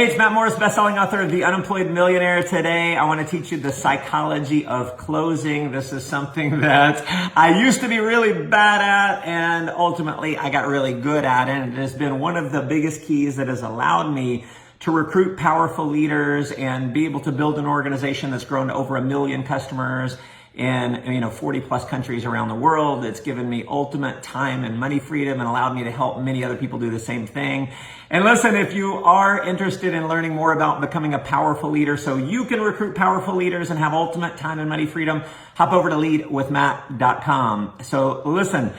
Hey, it's Matt Morris, best-selling author of The Unemployed Millionaire. Today, I want to teach you the psychology of closing. This is something that I used to be really bad at, and ultimately, I got really good at it. And it has been one of the biggest keys that has allowed me to recruit powerful leaders and be able to build an organization that's grown to over 1 million customers in 40 plus countries around the world. It's given me ultimate time and money freedom and allowed me to help many other people do the same thing. And listen, if you are interested in learning more about becoming a powerful leader so you can recruit powerful leaders and have ultimate time and money freedom, hop over to leadwithmatt.com. So listen,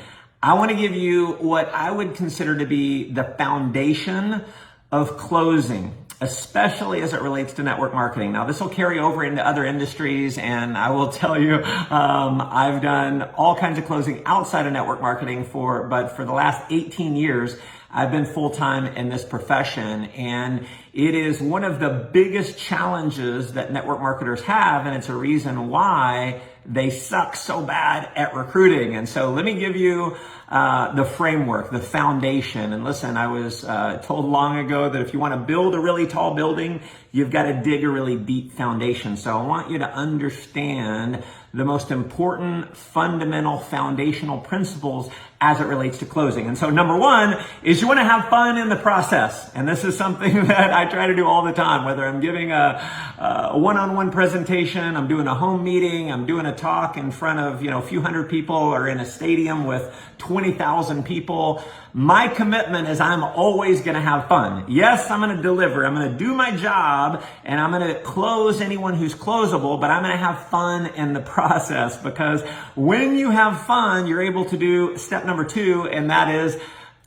I want to give you what I would consider to be the foundation of closing, especially as it relates to network marketing. Now, this will carry over into other industries, and I will tell you, I've done all kinds of closing outside of network marketing but for the last 18 years, I've been full-time in this profession, and it is one of the biggest challenges that network marketers have, and it's a reason why they suck so bad at recruiting. And so let me give you the framework, the foundation. And listen, I was told long ago that if you want to build a really tall building, you've got to dig a really deep foundation. So I want you to understand the most important fundamental foundational principles as it relates to closing. And so number one is you want to have fun in the process. And this is something that I try to do all the time, whether I'm giving a one-on-one presentation, I'm doing a home meeting, I'm doing a talk in front of, a few hundred people, or in a stadium with 20,000 people. My commitment is I'm always going to have fun. Yes, I'm going to deliver. I'm going to do my job, and I'm going to close anyone who's closable, but I'm going to have fun in the process, because when you have fun, you're able to do step number 2, and that is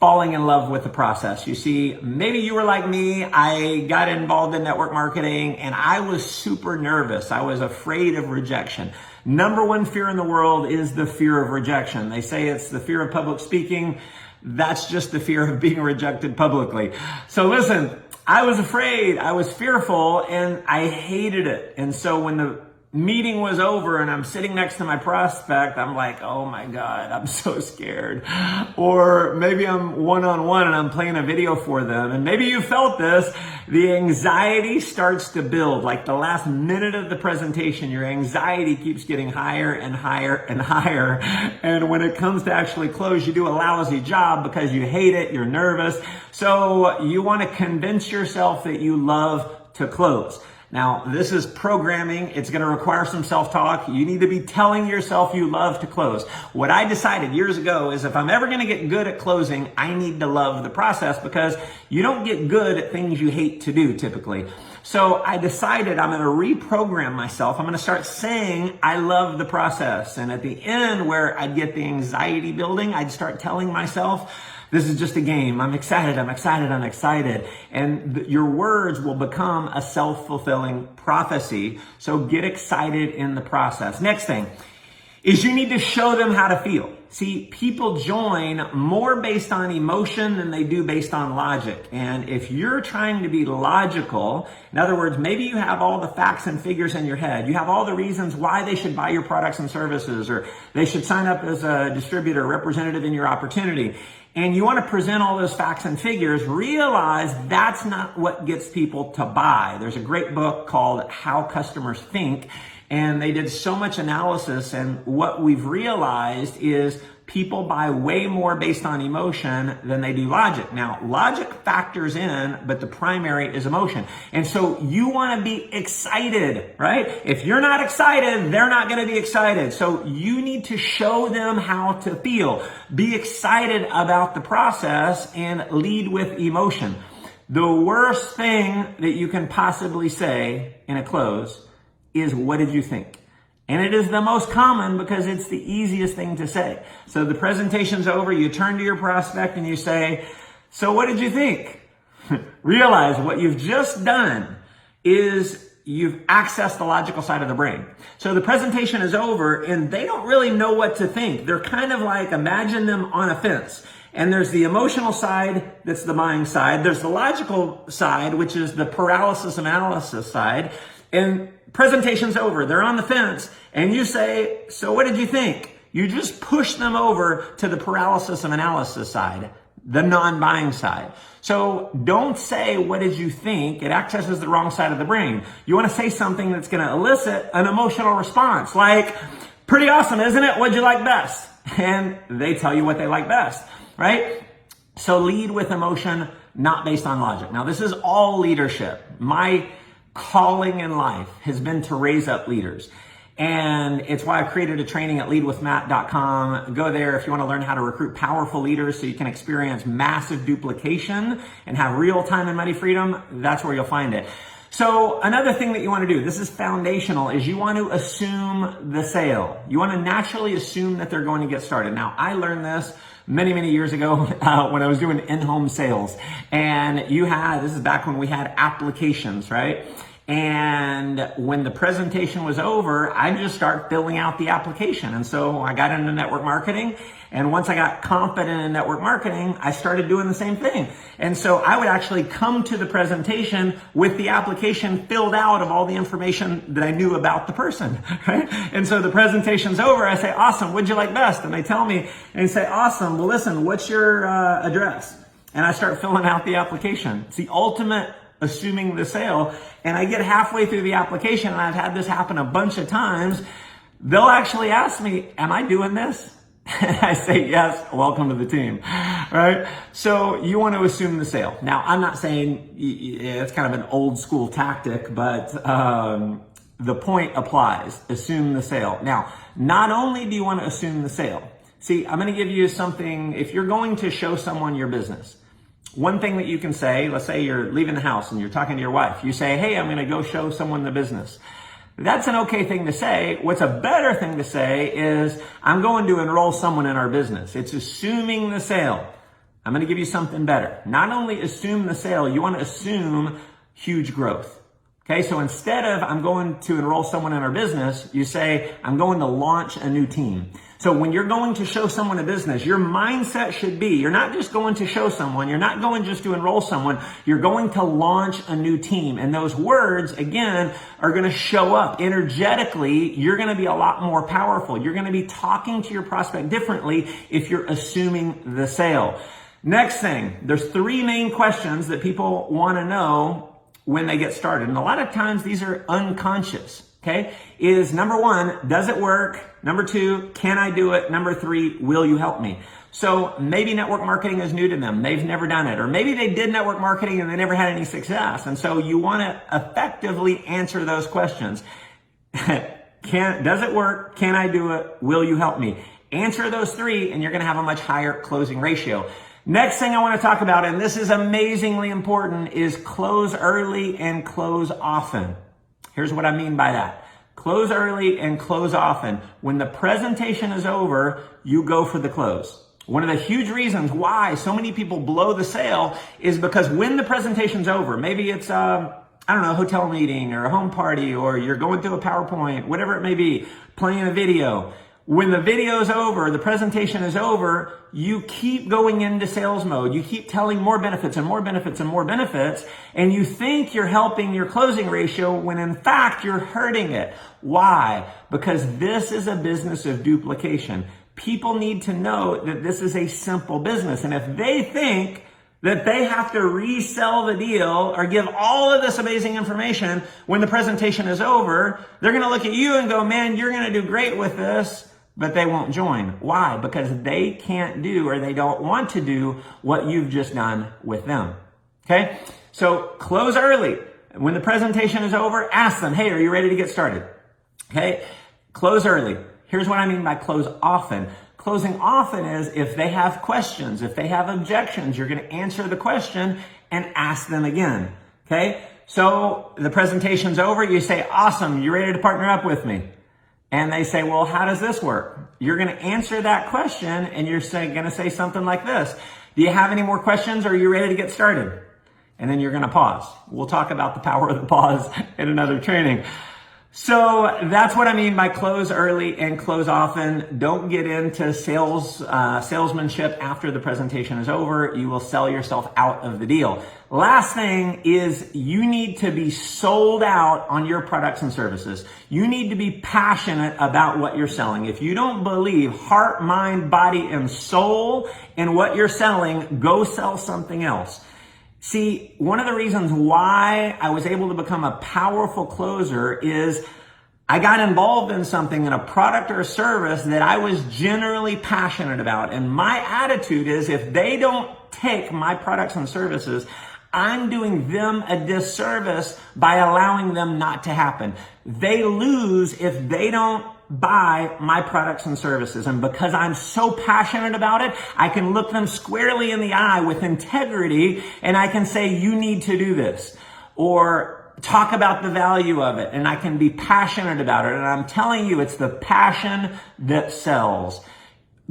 falling in love with the process. You see, maybe you were like me. I got involved in network marketing, and I was super nervous. I was afraid of rejection. Number one fear in the world is the fear of rejection. They say it's the fear of public speaking. That's just the fear of being rejected publicly. So listen, I was afraid, I was fearful, and I hated it. And so when the meeting was over and I'm sitting next to my prospect, I'm like, oh my God, I'm so scared. Or maybe I'm one-on-one and I'm playing a video for them. And maybe you felt this. The anxiety starts to build. Like the last minute of the presentation, your anxiety keeps getting higher and higher and higher. And when it comes to actually close, you do a lousy job because you hate it, you're nervous. So you want to convince yourself that you love to close. Now, this is programming. It's going to require some self-talk. You need to be telling yourself you love to close. What I decided years ago is if I'm ever going to get good at closing, I need to love the process, because you don't get good at things you hate to do typically. So I decided I'm going to reprogram myself. I'm going to start saying I love the process. And at the end, where I'd get the anxiety building, I'd start telling myself, this is just a game. I'm excited. I'm excited. I'm excited. And your words will become a self-fulfilling prophecy. So get excited in the process. Next thing is you need to show them how to feel. See, people join more based on emotion than they do based on logic. And if you're trying to be logical, in other words, maybe you have all the facts and figures in your head. You have all the reasons why they should buy your products and services, or they should sign up as a distributor, representative in your opportunity. And you want to present all those facts and figures, realize that's not what gets people to buy. There's a great book called How Customers Think, and they did so much analysis, and what we've realized is people buy way more based on emotion than they do logic. Now, logic factors in, but the primary is emotion. And so you want to be excited, right? If you're not excited, they're not going to be excited. So you need to show them how to feel. Be excited about the process and lead with emotion. The worst thing that you can possibly say in a close is, what did you think? And it is the most common because it's the easiest thing to say. So the presentation's over, you turn to your prospect and you say, so what did you think? Realize what you've just done is you've accessed the logical side of the brain. So the presentation is over and they don't really know what to think. They're kind of like, imagine them on a fence. And there's the emotional side, that's the buying side. There's the logical side, which is the paralysis analysis side. And presentation's over, they're on the fence, and you say, so what did you think? You just push them over to the paralysis of analysis side. the non-buying side. So don't say, what did you think? It accesses the wrong side of the brain. You want to say something that's going to elicit an emotional response, like, pretty awesome, isn't it? What'd you like best? And they tell you what they like best, right? So lead with emotion, not based on logic. Now, this is all leadership. My calling in life has been to raise up leaders. And it's why I created a training at leadwithmatt.com. Go there if you want to learn how to recruit powerful leaders so you can experience massive duplication and have real time and money freedom. That's where you'll find it. So another thing that you want to do, this is foundational, is you want to assume the sale. You want to naturally assume that they're going to get started. Now, I learned this many years ago when I was doing in-home sales. And this is back when we had applications, right? And when the presentation was over, I just start filling out the application. And so I got into network marketing. And once I got confident in network marketing, I started doing the same thing. And so I would actually come to the presentation with the application filled out of all the information that I knew about the person, right? And so the presentation's over. I say, awesome, what'd you like best? And they tell me, and they say, awesome, well, listen, what's your address? And I start filling out the application. It's the ultimate assuming the sale. And I get halfway through the application, and I've had this happen a bunch of times. They'll actually ask me, am I doing this? And I say, yes, welcome to the team, right? So you want to assume the sale. Now, I'm not saying it's kind of an old school tactic, but the point applies. Assume the sale. Now, not only do you want to assume the sale. See, I'm going to give you something. If you're going to show someone your business, one thing that you can say, let's say you're leaving the house and you're talking to your wife. You say, hey, I'm going to go show someone the business. That's an okay thing to say. What's a better thing to say is, I'm going to enroll someone in our business. It's assuming the sale. I'm going to give you something better. Not only assume the sale, you want to assume huge growth. Okay, so instead of I'm going to enroll someone in our business, you say, I'm going to launch a new team. So when you're going to show someone a business, your mindset should be, you're not just going to show someone, you're not going just to enroll someone, you're going to launch a new team. And those words, again, are going to show up energetically. You're going to be a lot more powerful. You're going to be talking to your prospect differently if you're assuming the sale. Next thing, there's 3 main questions that people want to know when they get started. And a lot of times these are unconscious, okay? Is number 1, does it work? Number 2, can I do it? Number 3, will you help me? So maybe network marketing is new to them. They've never done it. Or maybe they did network marketing and they never had any success. And so you want to effectively answer those questions. Does it work? Can I do it? Will you help me? Answer those 3 and you're going to have a much higher closing ratio. Next thing I want to talk about, and this is amazingly important, is close early and close often. Here's what I mean by that. Close early and close often. When the presentation is over, you go for the close. One of the huge reasons why so many people blow the sale is because when the presentation's over, maybe it's a hotel meeting or a home party, or you're going through a PowerPoint, whatever it may be, playing a video. When the video's over, the presentation is over, you keep going into sales mode. You keep telling more benefits and more benefits and more benefits, and you think you're helping your closing ratio when in fact you're hurting it. Why? Because this is a business of duplication. People need to know that this is a simple business, and if they think that they have to resell the deal or give all of this amazing information when the presentation is over, they're going to look at you and go, man, you're going to do great with this. But they won't join. Why? Because they can't do, or they don't want to do, what you've just done with them. Okay? So close early. When the presentation is over, ask them, hey, are you ready to get started? Okay? Close early. Here's what I mean by close often. Closing often is if they have questions, if they have objections, you're going to answer the question and ask them again. Okay? So the presentation's over. You say, awesome. You ready to partner up with me? And they say, well, how does this work? You're going to answer that question and you're going to say something like this. Do you have any more questions, or are you ready to get started? And then you're going to pause. We'll talk about the power of the pause in another training. So that's what I mean by close early and close often. Don't get into salesmanship after the presentation is over. You will sell yourself out of the deal. Last thing is you need to be sold out on your products and services. You need to be passionate about what you're selling. If you don't believe heart, mind, body, and soul in what you're selling, go sell something else. See, one of the reasons why I was able to become a powerful closer is I got involved in something, in a product or a service that I was generally passionate about. And my attitude is if they don't take my products and services, I'm doing them a disservice by allowing them not to happen. They lose if they don't buy my products and services. And because I'm so passionate about it, I can look them squarely in the eye with integrity and I can say, you need to do this. Or talk about the value of it, and I can be passionate about it. And I'm telling you, it's the passion that sells.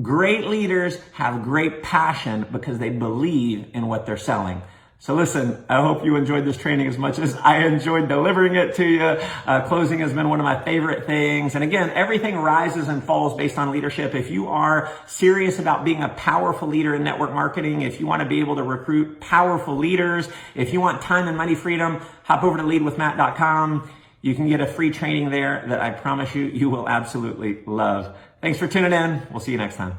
Great leaders have great passion because they believe in what they're selling. So listen, I hope you enjoyed this training as much as I enjoyed delivering it to you. Closing has been one of my favorite things. And again, everything rises and falls based on leadership. If you are serious about being a powerful leader in network marketing, if you want to be able to recruit powerful leaders, if you want time and money freedom, hop over to leadwithmatt.com. You can get a free training there that I promise you will absolutely love. Thanks for tuning in. We'll see you next time.